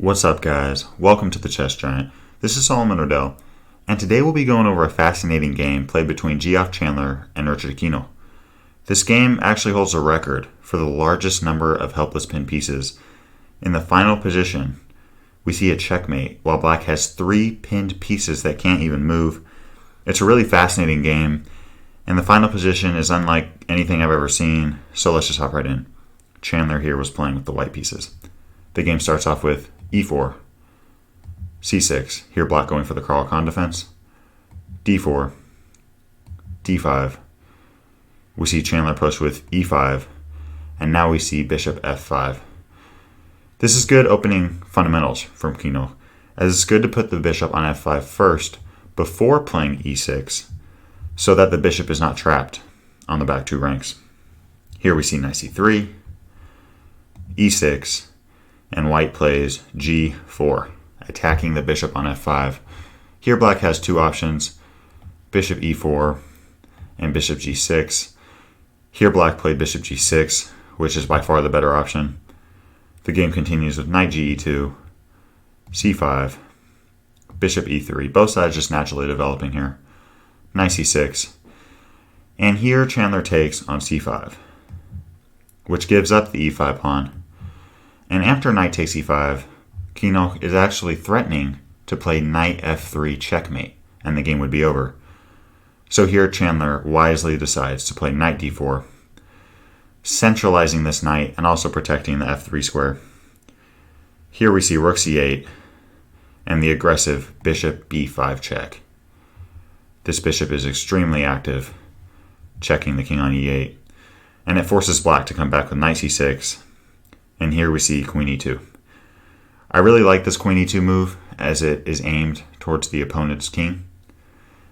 What's up, guys? Welcome to the Chess Giant. This is Solomon Odell, and today we'll be going over a fascinating game played between Geoff Chandler and Richard Kynoch. This game actually holds a record for the largest number of helpless pin pieces. In the final position, we see a checkmate, while black has 3 pinned pieces that can't even move. It's a really fascinating game, and the final position is unlike anything I've ever seen, so let's just hop right in. Chandler here was playing with the white pieces. The game starts off with e4, c6, here black going for the Carl-Khan defense, d4, d5. We see Chandler push with e5, and now we see bishop f5. This is good opening fundamentals from Kynoch, as it's good to put the bishop on f5 first before playing e6, so that the bishop is not trapped on the back 2 ranks. Here we see knight c3, e6, and white plays g4, attacking the bishop on f5. Here black has 2 options, bishop e4 and bishop g6. Here black played bishop g6, which is by far the better option. The game continues with knight ge2, c5, bishop e3, both sides just naturally developing here, knight c6, and here Chandler takes on c5, which gives up the e5 pawn. And after knight takes e5, Kynoch is actually threatening to play knight f3 checkmate, and the game would be over. So here Chandler wisely decides to play knight d4, centralizing this knight and also protecting the f3 square. Here we see rook c8 and the aggressive bishop b5 check. This bishop is extremely active, checking the king on e8, and it forces black to come back with knight c6. And here we see queen e2. I really like this queen e2 move as it is aimed towards the opponent's king.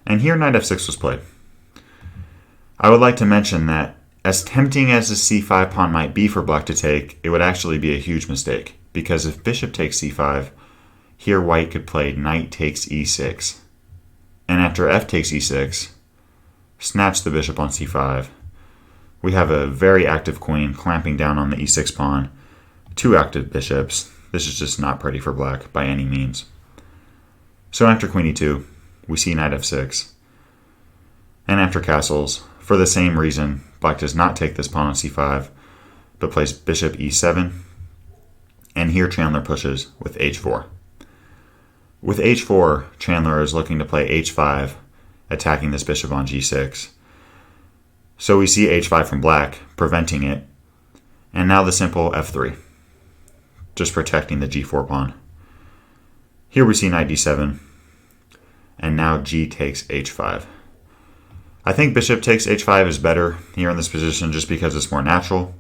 And here knight f6 was played. I would like to mention that as tempting as the c5 pawn might be for black to take, it would actually be a huge mistake, because if bishop takes c5, here white could play knight takes e6. And after f takes e6, snatch the bishop on c5. We have a very active queen clamping down on the e6 pawn, 2 active bishops. This is just not pretty for black by any means. So after queen e2, we see knight f6. And after castles, for the same reason, black does not take this pawn on c5, but plays bishop e7. And here Chandler pushes with h4. With h4, Chandler is looking to play h5, attacking this bishop on g6. So we see h5 from black, preventing it. And now the simple f3, just protecting the g4 pawn. Here we see knight d7, and now g takes h5. I think bishop takes h5 is better here in this position just because it's more natural,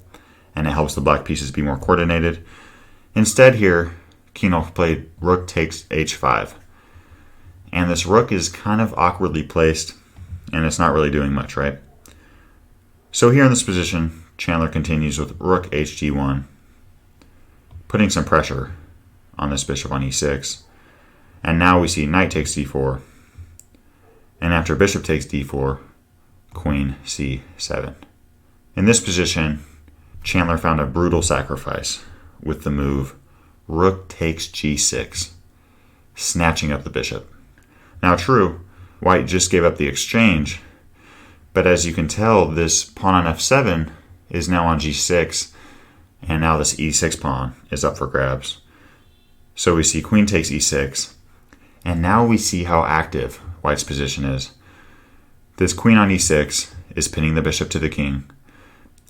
and it helps the black pieces be more coordinated. Instead here, Kynoch played rook takes h5. And this rook is kind of awkwardly placed, and it's not really doing much, right? So here in this position, Chandler continues with rook hg1, putting some pressure on this bishop on e6. And now we see knight takes d4. And after bishop takes d4, queen c7. In this position, Chandler found a brutal sacrifice with the move rook takes g6, snatching up the bishop. Now true, white just gave up the exchange, but as you can tell, this pawn on f7 is now on g6, and now this e6 pawn is up for grabs. So we see queen takes e6, and now we see how active white's position is. This queen on e6 is pinning the bishop to the king,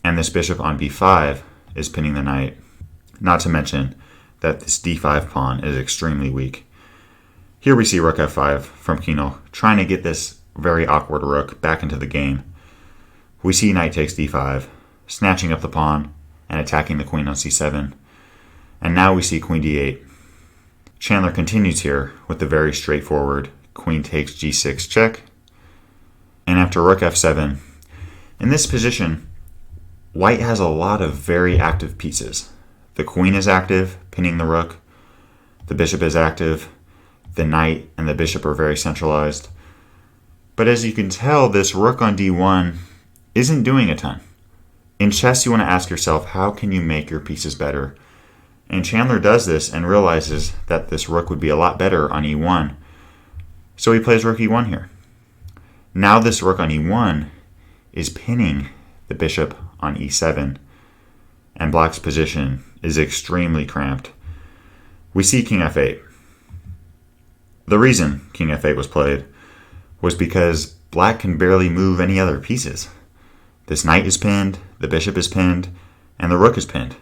and this bishop on b5 is pinning the knight. Not to mention that this d5 pawn is extremely weak. Here we see rook f5 from Kynoch, trying to get this very awkward rook back into the game. We see knight takes d5, snatching up the pawn and attacking the queen on c7. And now we see queen d8. Chandler continues here with the very straightforward queen takes g6 check. And after rook f7, in this position, white has a lot of very active pieces. The queen is active, pinning the rook. The bishop is active. The knight and the bishop are very centralized. But as you can tell, this rook on d1 isn't doing a ton. In chess, you want to ask yourself, how can you make your pieces better? And Chandler does this and realizes that this rook would be a lot better on e1. So he plays rook e1 here. Now this rook on e1 is pinning the bishop on e7, and black's position is extremely cramped. We see king f8. The reason king f8 was played was because black can barely move any other pieces. This knight is pinned, the bishop is pinned, and the rook is pinned.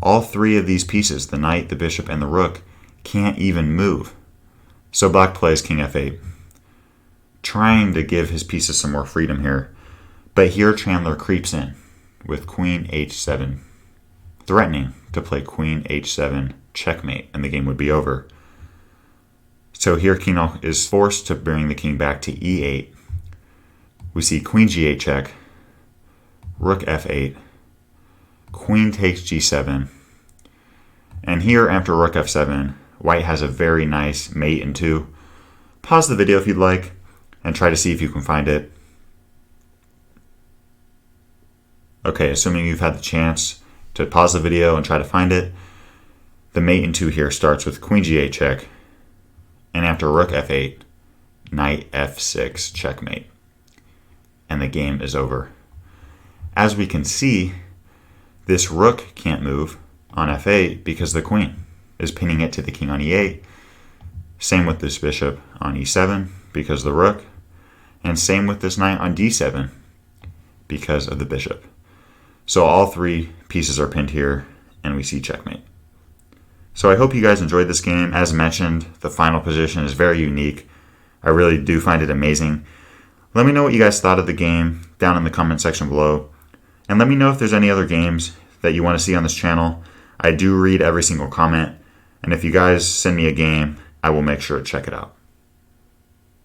All three of these pieces, the knight, the bishop, and the rook, can't even move. So black plays king f8, trying to give his pieces some more freedom here. But here Chandler creeps in with queen h7, threatening to play queen h7 checkmate, and the game would be over. So here Kynoch is forced to bring the king back to e8. We see queen g8 check, rook f8, queen takes g7, and here after rook f7, white has a very nice mate in 2. Pause the video if you'd like and try to see if you can find it. Okay, assuming you've had the chance to pause the video and try to find it, the mate in 2 here starts with queen g8 check, and after rook f8, knight f6 checkmate, and the game is over. As we can see, this rook can't move on f8 because the queen is pinning it to the king on e8. Same with this bishop on e7 because the rook, and same with this knight on d7 because of the bishop. So all three pieces are pinned here, and we see checkmate. So I hope you guys enjoyed this game. As mentioned, the final position is very unique. I really do find it amazing. Let me know what you guys thought of the game down in the comment section below. And let me know if there's any other games that you want to see on this channel. I do read every single comment, and if you guys send me a game, I will make sure to check it out.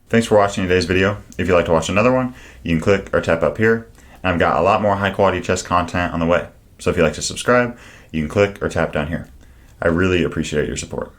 Thanks for watching today's video. If you'd like to watch another one, you can click or tap up here. And I've got a lot more high quality chess content on the way. So if you'd like to subscribe, you can click or tap down here. I really appreciate your support.